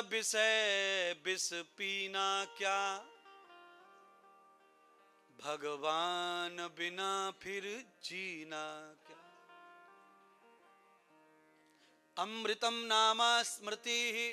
विषय विष पीना क्या, भगवान बिना फिर जीना क्या। अमृतम नामा स्मृति ही,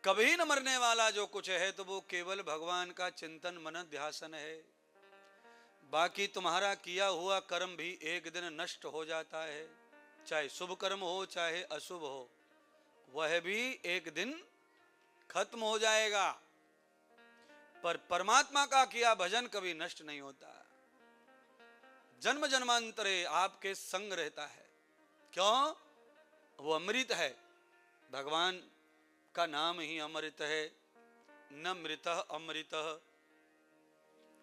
कभी न मरने वाला जो कुछ है तो वो केवल भगवान का चिंतन मनन ध्यासन है। बाकी तुम्हारा किया हुआ कर्म भी एक दिन नष्ट हो जाता है, चाहे शुभ कर्म हो चाहे अशुभ हो, वह भी एक दिन खत्म हो जाएगा। पर परमात्मा का किया भजन कभी नष्ट नहीं होता, जन्म जन्मांतरे आपके संग रहता है। क्यों? वो अमृत है, भगवान का नाम ही अमृत है। न मृतः अमृतः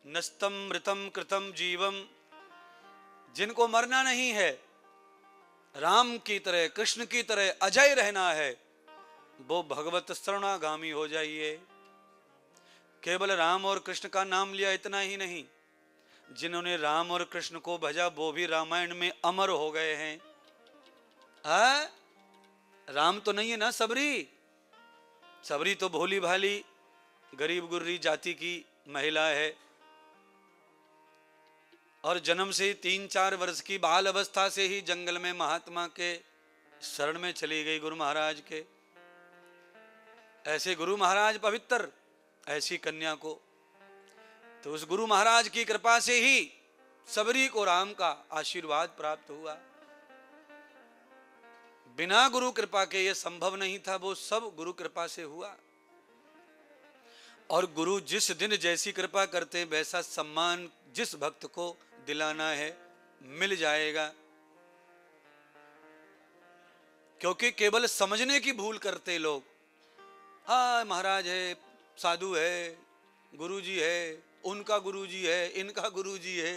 नस्तम मृतम कृतम जीवम, जिनको मरना नहीं है, राम की तरह कृष्ण की तरह अजय रहना है, वो भगवत शरणागामी हो जाइए। केवल राम और कृष्ण का नाम लिया इतना ही नहीं, जिन्होंने राम और कृष्ण को भजा वो भी रामायण में अमर हो गए हैं। राम तो नहीं है ना सबरी, सबरी तो भोली भाली गरीब गुर्री जाति की महिला है, और जन्म से 3-4 वर्ष की बाल अवस्था से ही जंगल में महात्मा के शरण में चली गई, गुरु महाराज के। ऐसे गुरु महाराज पवित्र, ऐसी कन्या को, तो उस गुरु महाराज की कृपा से ही सबरी को राम का आशीर्वाद प्राप्त हुआ। बिना गुरु कृपा के ये संभव नहीं था, वो सब गुरु कृपा से हुआ। और गुरु जिस दिन जैसी कृपा करते वैसा सम्मान जिस भक्त को दिलाना है मिल जाएगा। क्योंकि केवल समझने की भूल करते लोग, हाँ महाराज है, साधु है, गुरुजी है, उनका गुरुजी है, इनका गुरुजी है,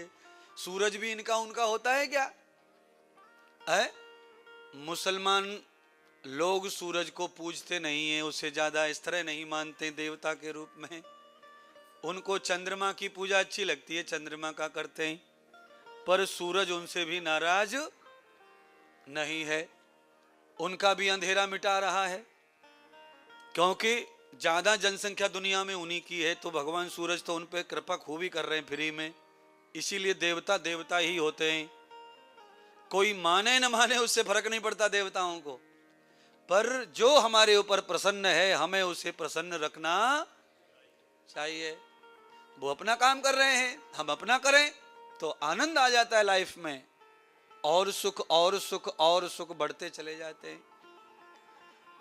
सूरज भी इनका उनका होता है क्या है? मुसलमान लोग सूरज को पूजते नहीं है, उससे ज्यादा इस तरह नहीं मानते देवता के रूप में। उनको चंद्रमा की पूजा अच्छी लगती है, चंद्रमा का करते हैं, पर सूरज उनसे भी नाराज नहीं है, उनका भी अंधेरा मिटा रहा है। क्योंकि ज्यादा जनसंख्या दुनिया में उन्हीं की है, तो भगवान सूरज तो उन पे कृपा खूब ही कर रहे हैं फ्री में, इसीलिए देवता देवता ही होते हैं। कोई माने न माने उससे फर्क नहीं पड़ता देवताओं को, पर जो हमारे ऊपर प्रसन्न है हमें उसे प्रसन्न रखना चाहिए। वो अपना काम कर रहे हैं, हम अपना करें तो आनंद आ जाता है लाइफ में, और सुख और सुख और सुख बढ़ते चले जाते हैं।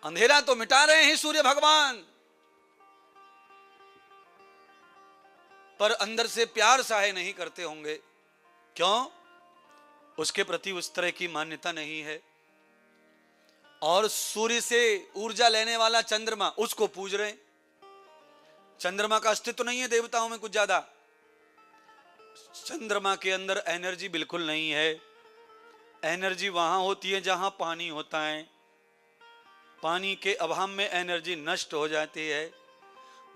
अंधेरा तो मिटा रहे हैं सूर्य भगवान, पर अंदर से प्यार सहाय नहीं करते होंगे। क्यों? उसके प्रति उस तरह की मान्यता नहीं है। और सूर्य से ऊर्जा लेने वाला चंद्रमा, उसको पूज रहे हैं। चंद्रमा का अस्तित्व नहीं है देवताओं में कुछ ज्यादा, चंद्रमा के अंदर एनर्जी बिल्कुल नहीं है। एनर्जी वहां होती है जहां पानी होता है, पानी के अभाव में एनर्जी नष्ट हो जाती है।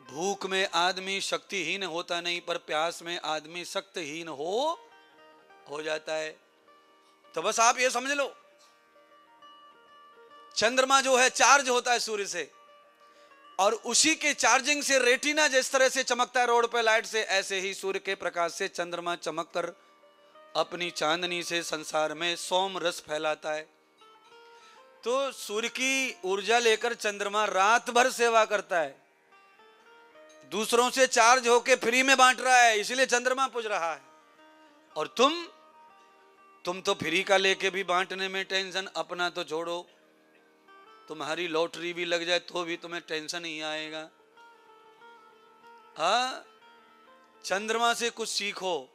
भूख में आदमी शक्तिहीन होता नहीं, पर प्यास में आदमी शक्तिहीन हो जाता है। तो बस आप ये समझ लो, चंद्रमा जो है चार्ज होता है सूर्य से, और उसी के चार्जिंग से रेटिना जिस तरह से चमकता है रोड पे लाइट से, ऐसे ही सूर्य के प्रकाश से चंद्रमा चमककर अपनी चांदनी से संसार में सोम रस फैलाता है। तो सूर्य की ऊर्जा लेकर चंद्रमा रात भर सेवा करता है, दूसरों से चार्ज होके फ्री में बांट रहा है, इसलिए चंद्रमा पूज रहा है। और तुम तो फ्री का लेके भी बांटने में टेंशन, अपना तो छोड़ो, तुम्हारी लॉटरी भी लग जाए तो भी तुम्हें टेंशन ही आएगा। हाँ, चंद्रमा से कुछ सीखो।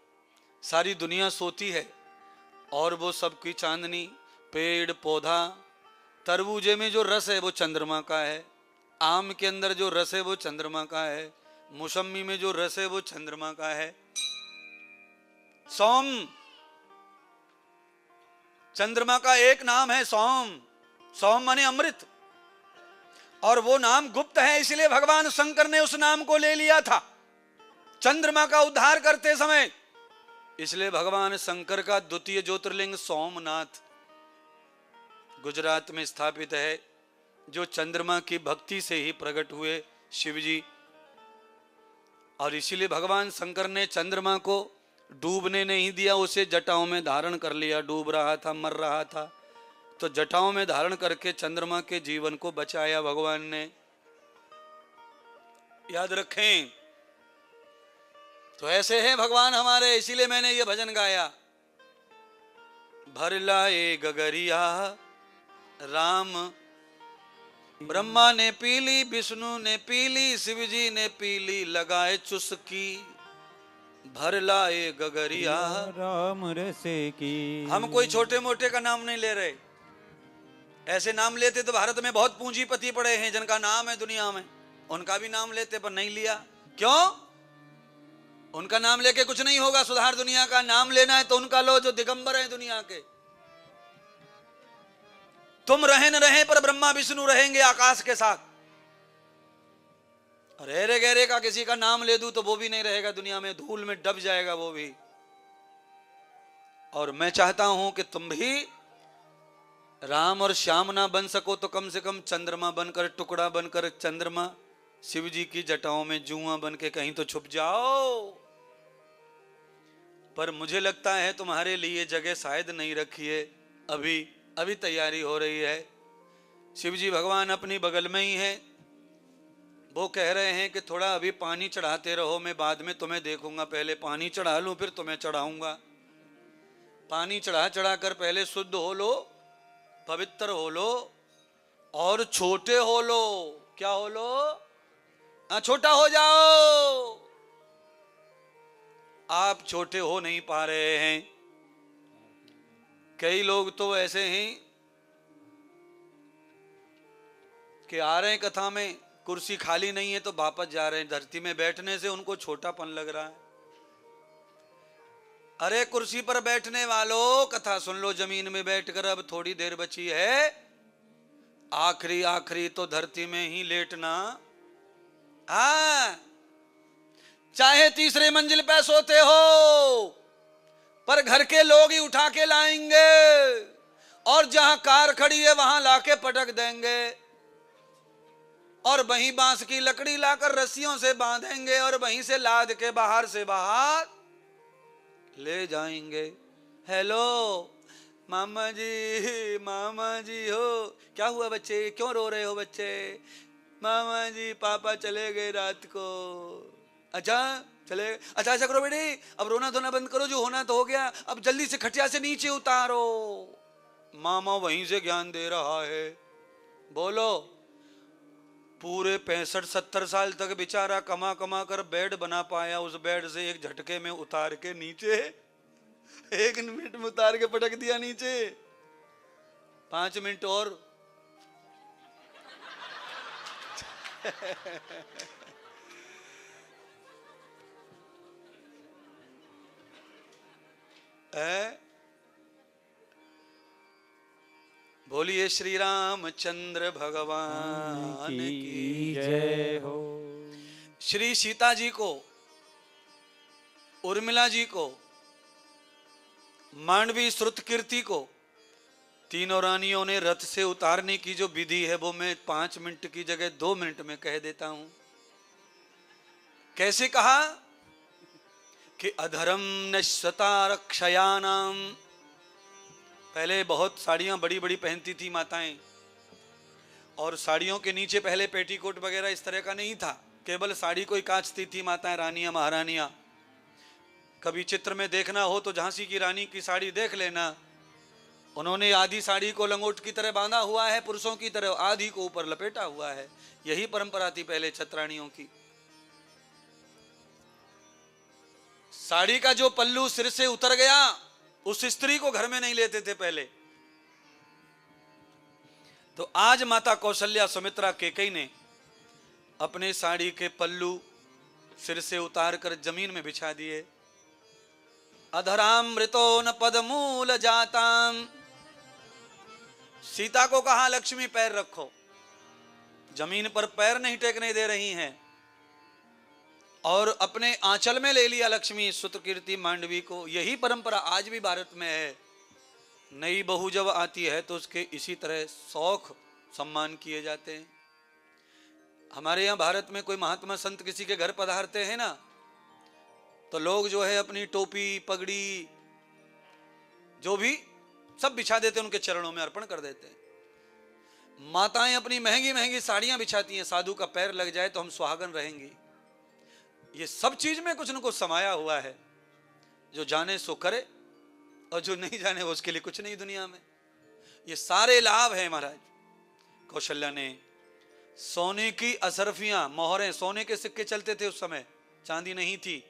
सारी दुनिया सोती है और वो सबकी चांदनी, पेड़ पौधा, तरबूजे में जो रस है वो चंद्रमा का है, आम के अंदर जो रस है वो चंद्रमा का है, मौसमी में जो रस है वो चंद्रमा का है। सोम, चंद्रमा का एक नाम है सोम। सोम माने अमृत, और वो नाम गुप्त है, इसलिए भगवान शंकर ने उस नाम को ले लिया था चंद्रमा का उद्धार करते समय। इसलिए भगवान शंकर का द्वितीय ज्योतिर्लिंग सोमनाथ गुजरात में स्थापित है। जो चंद्रमा की भक्ति से ही प्रकट हुए शिव जी। और इसीलिए भगवान शंकर ने चंद्रमा को डूबने नहीं दिया, उसे जटाओं में धारण कर लिया। डूब रहा था, मर रहा था, तो जटाओं में धारण करके चंद्रमा के जीवन को बचाया भगवान ने। याद रखें। तो ऐसे हैं भगवान हमारे, इसीलिए मैंने ये भजन गाया। भर लाए गगरिया राम, ब्रह्मा ने पीली, विष्णु ने पीली, शिव जी ने पीली, लगाए चुस्की। भर लाए गगरिया राम रसे की। हम कोई छोटे मोटे का नाम नहीं ले रहे। ऐसे नाम लेते तो भारत में बहुत पूंजीपति पड़े हैं जिनका नाम है दुनिया में, उनका भी नाम लेते पर नहीं लिया। क्यों? उनका नाम लेके कुछ नहीं होगा। सुधार दुनिया का नाम लेना है तो उनका लो जो दिगंबर है दुनिया के। तुम रहे न रहे पर ब्रह्मा विष्णु रहेंगे आकाश के साथ। रेरे गहरे का किसी का नाम ले दूं तो वो भी नहीं रहेगा दुनिया में, धूल में दब जाएगा वो भी। और मैं चाहता हूं कि तुम भी राम और श्याम ना बन सको तो कम से कम चंद्रमा बनकर, टुकड़ा बनकर, चंद्रमा शिव जी की जटाओं में जुआ बन के कहीं तो छुप जाओ। पर मुझे लगता है तुम्हारे लिए जगह शायद नहीं रखी है। अभी तैयारी हो रही है। शिव जी भगवान अपनी बगल में ही है। वो कह रहे हैं कि थोड़ा अभी पानी चढ़ाते रहो, मैं बाद में तुम्हें देखूंगा। पहले पानी चढ़ा लूं फिर तुम्हें चढ़ाऊंगा। पानी चढ़ा चढ़ा कर पहले शुद्ध हो लो, पवित्र हो लो और छोटे हो लो। क्या हो लो? छोटा हो जाओ। आप छोटे हो नहीं पा रहे हैं। कई लोग तो ऐसे हैं कि आ रहे हैं कथा में, कुर्सी खाली नहीं है तो वापस जा रहे हैं। धरती में बैठने से उनको छोटापन लग रहा है। अरे कुर्सी पर बैठने वालों, कथा सुन लो जमीन में बैठकर। अब थोड़ी देर बची है, आखिरी तो धरती में ही लेटना। हाँ, चाहे तीसरे मंजिल पे सोते हो पर घर के लोग ही उठा के लाएंगे, और जहां कार खड़ी है वहां लाके पटक देंगे, और वहीं बांस की लकड़ी लाकर रस्सियों से बांधेंगे और वहीं से लाद के बाहर से बाहर ले जाएंगे। हेलो मामा जी हो, क्या हुआ बच्चे, क्यों रो रहे हो बच्चे? मामा जी पापा चले गए रात को। अच्छा चले, अच्छा ऐसा करो बेटी, अब रोना धोना बंद करो, जो होना तो हो गया, अब जल्दी से खटिया से नीचे उतारो। मामा वहीं से ज्ञान दे रहा है। बोलो, पूरे 65-70 साल तक बेचारा कमा कमा कर बेड बना पाया, उस बेड से एक झटके में उतार के नीचे, 1 मिनट में उतार के पटक दिया नीचे। 5 मिनट और बोलिए श्री रामचंद्र भगवान की जय हो। श्री सीता जी को, उर्मिला जी को, मांडवी श्रुतकीर्ति को, तीनों रानियों ने रथ से उतारने की जो विधि है वो मैं 5 मिनट की जगह 2 मिनट में कह देता हूं। कैसे कहा कि अधर्म नश्वता रक्षयानाम। पहले बहुत साड़ियां बड़ी बड़ी पहनती थी माताएं, और साड़ियों के नीचे पहले पेटीकोट वगैरह इस तरह का नहीं था, केवल साड़ी को ही कांचती थी माताएं, रानियां, महारानियां। कभी चित्र में देखना हो तो झांसी की रानी की साड़ी देख लेना, उन्होंने आधी साड़ी को लंगोट की तरह बांधा हुआ है, पुरुषों की तरह आधी को ऊपर लपेटा हुआ है। यही परंपरा थी पहले छत्राणियों की। साड़ी का जो पल्लू सिर से उतर गया उस स्त्री को घर में नहीं लेते थे पहले। तो आज माता कौशल्या, सुमित्रा, केकई ने अपने साड़ी के पल्लू सिर से उतार कर जमीन में बिछा दिए। अधरामृतो न पदमूल जाताम। सीता को कहा लक्ष्मी पैर रखो, जमीन पर पैर नहीं टेकने दे रही हैं, और अपने आंचल में ले लिया लक्ष्मी श्रुतकीर्ति मांडवी को। यही परंपरा आज भी भारत में है। नई बहू जब आती है तो उसके इसी तरह शौक सम्मान किए जाते हैं। हमारे यहाँ भारत में कोई महात्मा संत किसी के घर पधारते हैं ना, तो लोग जो है अपनी टोपी पगड़ी जो भी सब बिछा देते हैं, उनके चरणों में अर्पण कर देते हैं। माताएं अपनी महंगी महंगी साड़ियां बिछाती हैं, साधु का पैर लग जाए तो हम सुहागन रहेंगी। ये सब चीज में कुछ न कुछ समाया हुआ है। जो जाने सो करे और जो नहीं जाने वो उसके लिए कुछ नहीं दुनिया में। ये सारे लाभ हैं महाराज। कौशल्या ने सोने की असरफियां, मोहरें, सोने के सिक्के चलते थे उस समय, चांदी नहीं थी,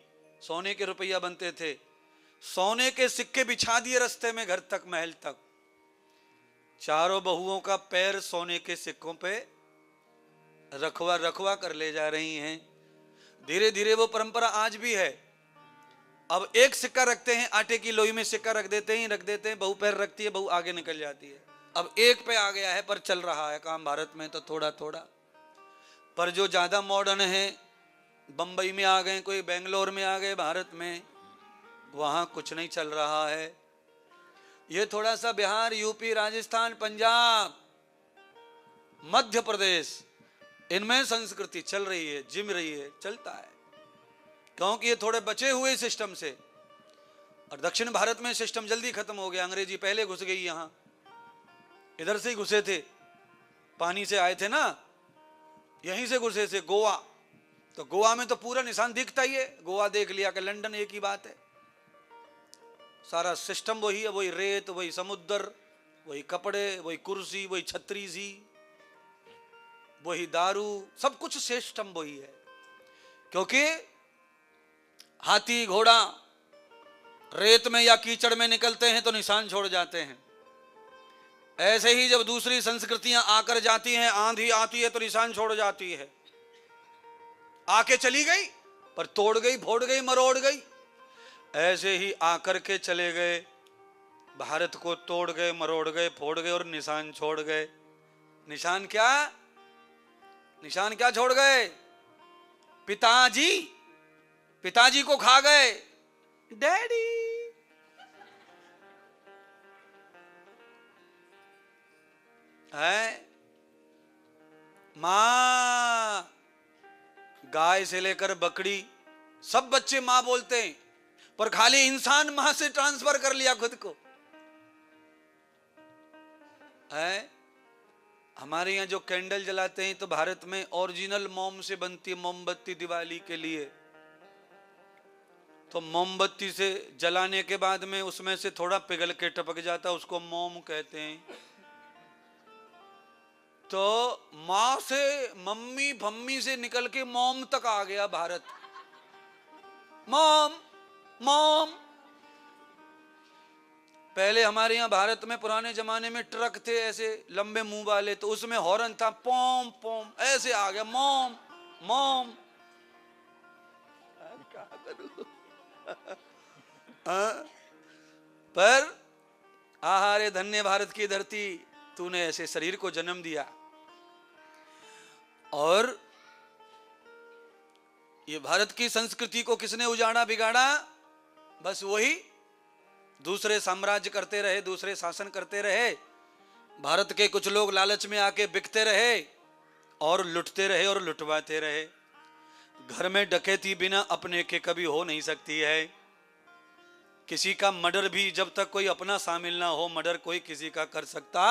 सोने के रुपया बनते थे। सोने के सिक्के बिछा दिए रास्ते में घर तक, महल तक। चारों बहुओं का पैर सोने के सिक्कों पे रखवा रखवा कर ले जा रही हैं। धीरे धीरे वो परंपरा आज भी है। अब एक सिक्का रखते हैं, आटे की लोई में सिक्का रख देते हैं, बहू पैर रखती है, बहू आगे निकल जाती है। अब एक पे आ गया है, पर चल रहा है काम भारत में तो थोड़ा थोड़ा। पर जो ज्यादा मॉडर्न है, बंबई में आ गए, कोई बेंगलोर में आ गए, भारत में वहां कुछ नहीं चल रहा है। ये थोड़ा सा बिहार, यूपी, राजस्थान, पंजाब, मध्य प्रदेश, इनमें संस्कृति चल रही है, जिम रही है, चलता है, क्योंकि ये थोड़े बचे हुए सिस्टम से। और दक्षिण भारत में सिस्टम जल्दी खत्म हो गया। अंग्रेजी पहले घुस गई यहां, इधर से ही घुसे थे, पानी से आए थे ना, यहीं से घुसे थे गोवा। तो गोवा में तो पूरा निशान दिखता ही है, गोवा देख लिया कि लंदन एक ही बात है। सारा सिस्टम वही है, वही रेत, वही समुद्र, वही कपड़े, वही कुर्सी, वही छतरी सी, वही दारू, सब कुछ सिस्टम वही है। क्योंकि हाथी घोड़ा रेत में या कीचड़ में निकलते हैं तो निशान छोड़ जाते हैं। ऐसे ही जब दूसरी संस्कृतियां आकर जाती हैं, आंधी आती है तो निशान छोड़ जाती है। आके चली गई पर तोड़ गई, फोड़ गई, मरोड़ गई। ऐसे ही आकर के चले गए, भारत को तोड़ गए, मरोड़ गए, फोड़ गए और निशान छोड़ गए। निशान क्या? निशान क्या छोड़ गए? पिताजी, पिताजी को खा गए, डैडी। है मां, गाय से लेकर बकरी, सब बच्चे मां बोलते हैं, पर खाली इंसान मां से ट्रांसफर कर लिया खुद को। है हमारे यहां जो कैंडल जलाते हैं तो भारत में ओरिजिनल मोम से बनती है मोमबत्ती दिवाली के लिए। तो मोमबत्ती से जलाने के बाद में उसमें से थोड़ा पिघल के टपक जाता है, उसको मोम कहते हैं। तो मां से, मम्मी भम्मी से निकल के मोम तक आ गया भारत। मोम मोम। पहले हमारे यहां भारत में पुराने जमाने में ट्रक थे ऐसे लंबे मुंह वाले, तो उसमें हॉर्न था, पोम पोम, ऐसे आ गया मोम मोम। क्या करूं? पर आहारे धन्य भारत की धरती, तूने ऐसे शरीर को जन्म दिया। और ये भारत की संस्कृति को किसने उजाड़ा बिगाड़ा? बस वही दूसरे साम्राज्य करते रहे, दूसरे शासन करते रहे। भारत के कुछ लोग लालच में आके बिकते रहे और लुटते रहे और लुटवाते रहे। घर में डकैती बिना अपने के कभी हो नहीं सकती है। किसी का मर्डर भी जब तक कोई अपना शामिल ना हो, मर्डर कोई किसी का कर सकता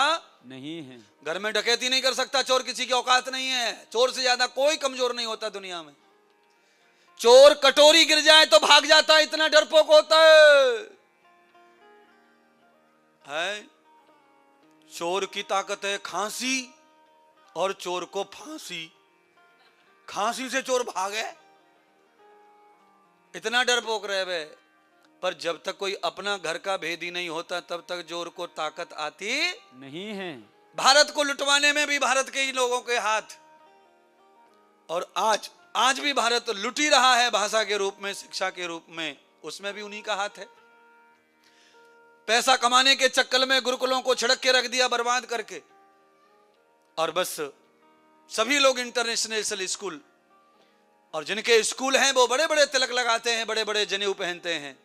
नहीं है। घर में डकैती नहीं कर सकता चोर, किसी की औकात नहीं है। चोर से ज्यादा कोई कमजोर नहीं होता दुनिया में। चोर कटोरी गिर जाए तो भाग जाता है, इतना डरपोक होता है। चोर की ताकत है खांसी, और चोर को फांसी। खांसी से चोर भागे, इतना डरपोक रहे वे। पर जब तक कोई अपना घर का भेदी नहीं होता तब तक चोर को ताकत आती नहीं है। भारत को लुटवाने में भी भारत के ही लोगों के हाथ। और आज भी भारत लुट ही रहा है, भाषा के रूप में, शिक्षा के रूप में, उसमें भी उन्हीं का हाथ है। पैसा कमाने के चक्कर में गुरुकुलों को छिड़क के रख दिया बर्बाद करके, और बस सभी लोग इंटरनेशनल स्कूल, और जिनके स्कूल हैं वो बड़े बड़े तिलक लगाते हैं, बड़े बड़े जनेऊ पहनते हैं।